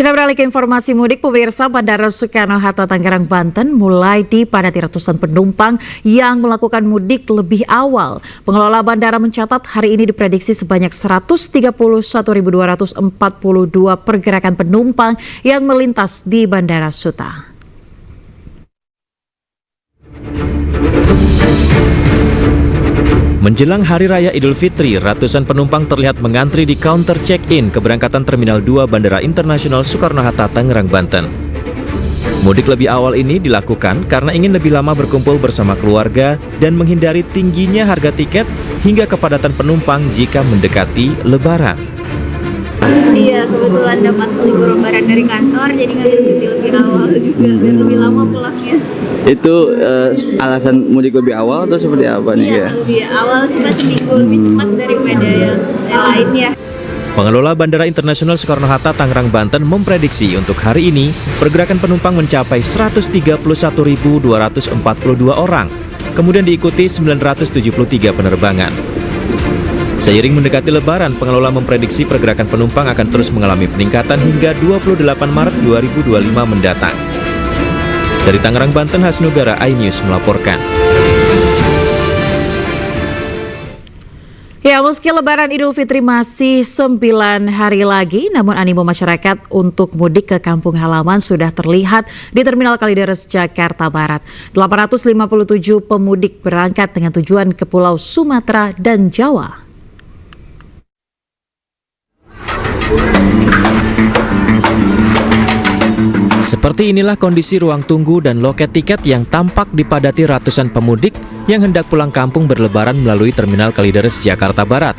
Kita beralih ke informasi mudik, pemirsa. Bandara Soekarno-Hatta Tangerang, Banten mulai dipadati ratusan penumpang yang melakukan mudik lebih awal. Pengelola bandara mencatat hari ini diprediksi sebanyak 131.242 pergerakan penumpang yang melintas di Bandara Suta. Menjelang Hari Raya Idul Fitri, ratusan penumpang terlihat mengantri di counter check-in keberangkatan Terminal 2 Bandara Internasional Soekarno-Hatta, Tangerang, Banten. Mudik lebih awal ini dilakukan karena ingin lebih lama berkumpul bersama keluarga dan menghindari tingginya harga tiket hingga kepadatan penumpang jika mendekati Lebaran. Iya, kebetulan dapat libur lebaran dari kantor, jadi ngambil cuti lebih awal juga, biar lebih lama pulangnya. Itu alasan mudik lebih awal atau seperti apa nih? Iya, lebih awal sih, seminggu lebih cepat daripada yang lainnya. Pengelola Bandara Internasional Soekarno-Hatta Tangerang, Banten memprediksi untuk hari ini pergerakan penumpang mencapai 131.242 orang, kemudian diikuti 973 penerbangan. Seiring mendekati Lebaran, pengelola memprediksi pergerakan penumpang akan terus mengalami peningkatan hingga 28 Maret 2025 mendatang. Dari Tangerang, Banten, Hasnugara, iNews melaporkan. Ya, meski Lebaran Idul Fitri masih 9 hari lagi, namun animo masyarakat untuk mudik ke kampung halaman sudah terlihat di Terminal Kalideres, Jakarta Barat. 857 pemudik berangkat dengan tujuan ke Pulau Sumatera dan Jawa. Seperti inilah kondisi ruang tunggu dan loket tiket yang tampak dipadati ratusan pemudik yang hendak pulang kampung berlebaran melalui Terminal Kalideres, Jakarta Barat.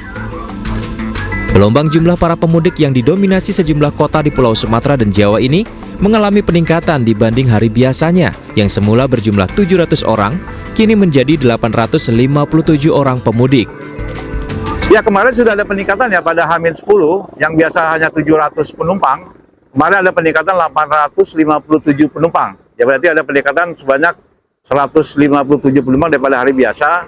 Gelombang jumlah para pemudik yang didominasi sejumlah kota di Pulau Sumatera dan Jawa ini mengalami peningkatan dibanding hari biasanya yang semula berjumlah 700 orang, kini menjadi 857 orang pemudik. Ya, kemarin sudah ada peningkatan ya pada H-10 yang biasa hanya 700 penumpang. Kemarin ada peningkatan 857 penumpang. Ya, berarti ada peningkatan sebanyak 157 penumpang daripada hari biasa.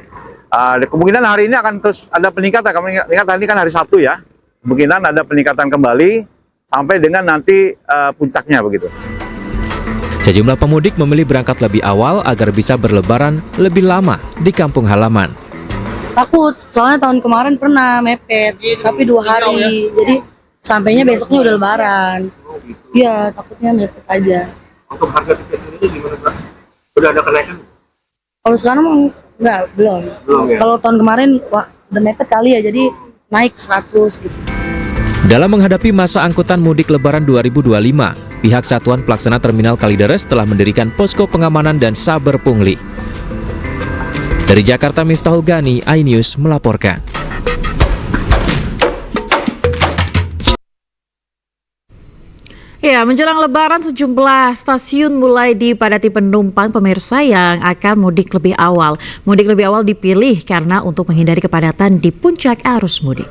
Kemungkinan hari ini akan terus ada peningkatan. Kami ingat hari ini kan hari Sabtu ya. Kemungkinan ada peningkatan kembali sampai dengan nanti puncaknya begitu. Sejumlah pemudik memilih berangkat lebih awal agar bisa berlebaran lebih lama di kampung halaman. Takut, soalnya tahun kemarin pernah mepet, tapi 2 hari. Jadi sampainya besoknya udah lebaran. Iya, takutnya mepet aja. Untuk harga tiket sendiri gimana, Pak? Udah ada kenaikan? Kalau sekarang belum. Ya? Kalau tahun kemarin udah mepet kali ya, jadi naik 100 gitu. Dalam menghadapi masa angkutan mudik Lebaran 2025, pihak Satuan Pelaksana Terminal Kalideres telah mendirikan posko pengamanan dan saber pungli. Dari Jakarta, Miftahul Gani, iNews melaporkan. Ya, menjelang Lebaran sejumlah stasiun mulai dipadati penumpang pemirsa yang akan mudik lebih awal. Mudik lebih awal dipilih karena untuk menghindari kepadatan di puncak arus mudik.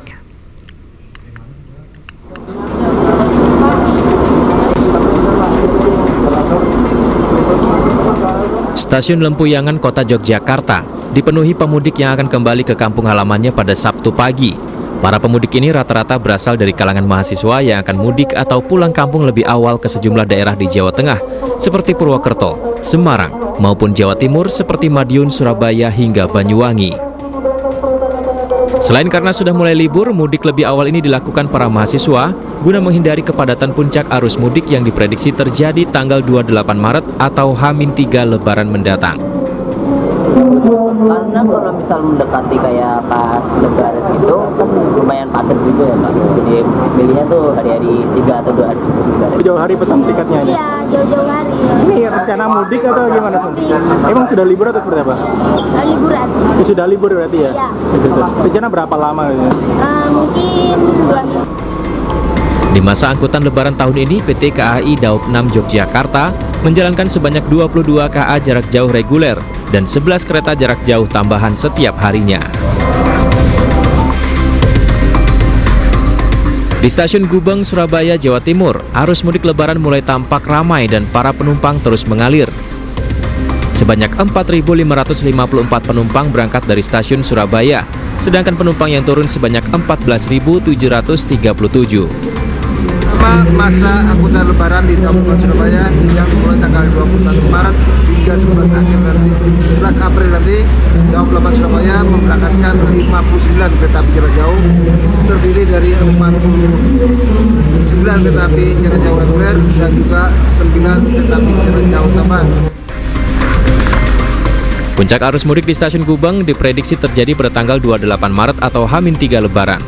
Stasiun Lempuyangan, Kota Yogyakarta, dipenuhi pemudik yang akan kembali ke kampung halamannya pada Sabtu pagi. Para pemudik ini rata-rata berasal dari kalangan mahasiswa yang akan mudik atau pulang kampung lebih awal ke sejumlah daerah di Jawa Tengah, seperti Purwokerto, Semarang, maupun Jawa Timur seperti Madiun, Surabaya, hingga Banyuwangi. Selain karena sudah mulai libur, mudik lebih awal ini dilakukan para mahasiswa guna menghindari kepadatan puncak arus mudik yang diprediksi terjadi tanggal 28 Maret atau H-3 Lebaran mendatang. Karena kalau misal mendekati kayak pas Lebaran itu kan lumayan padat gitu ya Pak. Jadi pilihnya tuh hari-hari 3 atau 2 hari sebelum Lebaran. Jauh hari pesan tiketnya ini? Iya, jauh-jauh hari. Ini rencana mudik atau gimana? Emang sudah libur atau seperti apa? Liburan. Sudah libur berarti ya? Iya. Rencana berapa lama? Mungkin 2 minggu. Di masa angkutan Lebaran tahun ini, PT KAI Daob 6 Yogyakarta menjalankan sebanyak 22 KA jarak jauh reguler dan 11 kereta jarak jauh tambahan setiap harinya. Di Stasiun Gubeng, Surabaya, Jawa Timur, arus mudik Lebaran mulai tampak ramai dan para penumpang terus mengalir. Sebanyak 4.554 penumpang berangkat dari Stasiun Surabaya, sedangkan penumpang yang turun sebanyak 14.737. selama masa angkutan lebaran di Kabupaten Surabaya yang mulai tanggal 21 Maret hingga 11 April nanti, Daob 8 Surabaya memberangkatkan 59 kereta api jarak jauh terdiri dari 49 kereta api jarak jauh reguler dan juga 9 kereta api jarak jauh tambahan. Puncak arus mudik di Stasiun Gubeng diprediksi terjadi pada tanggal 28 Maret atau H-3 Lebaran.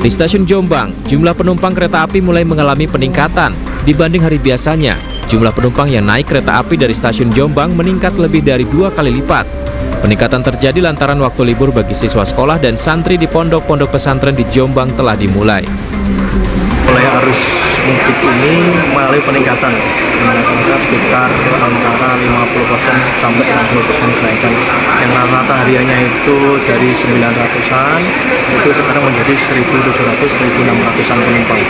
Di Stasiun Jombang, jumlah penumpang kereta api mulai mengalami peningkatan dibanding hari biasanya. Jumlah penumpang yang naik kereta api dari Stasiun Jombang meningkat lebih dari 2 kali lipat. Peningkatan terjadi lantaran waktu libur bagi siswa sekolah dan santri di pondok-pondok pesantren di Jombang telah dimulai. Mulai arus mudik ini mengalami peningkatan sekitar antara 50% sampai 60% kenaikan. Yang rata-rata hariannya itu dari 900-an itu sekarang menjadi 1.700-1.600-an penumpang.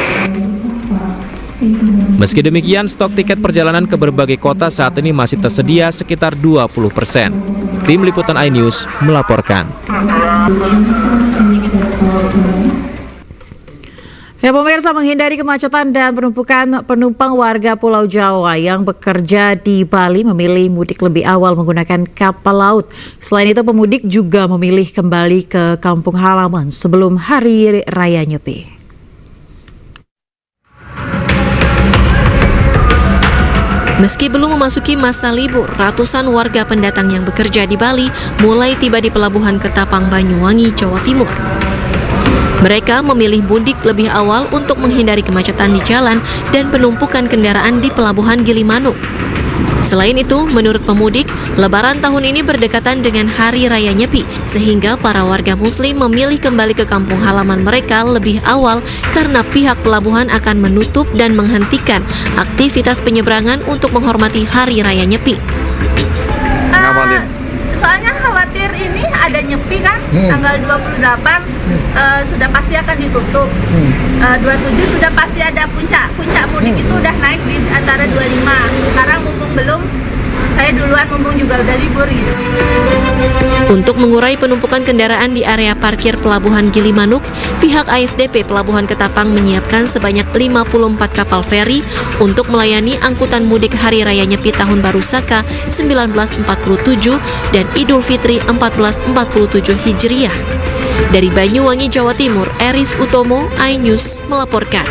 Meski demikian, stok tiket perjalanan ke berbagai kota saat ini masih tersedia sekitar 20%. Tim Liputan iNews melaporkan. Ya, pemirsa, menghindari kemacetan dan penumpukan penumpang warga Pulau Jawa yang bekerja di Bali memilih mudik lebih awal menggunakan kapal laut. Selain itu, pemudik juga memilih kembali ke kampung halaman sebelum Hari Raya Nyepi. Meski belum memasuki masa libur, ratusan warga pendatang yang bekerja di Bali mulai tiba di Pelabuhan Ketapang, Banyuwangi, Jawa Timur. Mereka memilih mudik lebih awal untuk menghindari kemacetan di jalan dan penumpukan kendaraan di Pelabuhan Gilimanuk. Selain itu, menurut pemudik, Lebaran tahun ini berdekatan dengan Hari Raya Nyepi, sehingga para warga Muslim memilih kembali ke kampung halaman mereka lebih awal karena pihak pelabuhan akan menutup dan menghentikan aktivitas penyeberangan untuk menghormati Hari Raya Nyepi. Soalnya khawatir ini ada Nyepi kan, tanggal 28 sudah pasti akan ditutup. 27 sudah pasti ada puncak mudik itu udah naik di antara 25. Sekarang mumpung belum, saya duluan mumpung juga udah libur gitu. Untuk mengurai penumpukan kendaraan di area parkir Pelabuhan Gilimanuk, pihak ASDP Pelabuhan Ketapang menyiapkan sebanyak 54 kapal feri untuk melayani angkutan mudik Hari Raya Nyepi Tahun Baru Saka 1947 dan Idul Fitri 1447 Hijriah. Dari Banyuwangi, Jawa Timur, Eris Utomo, iNews melaporkan.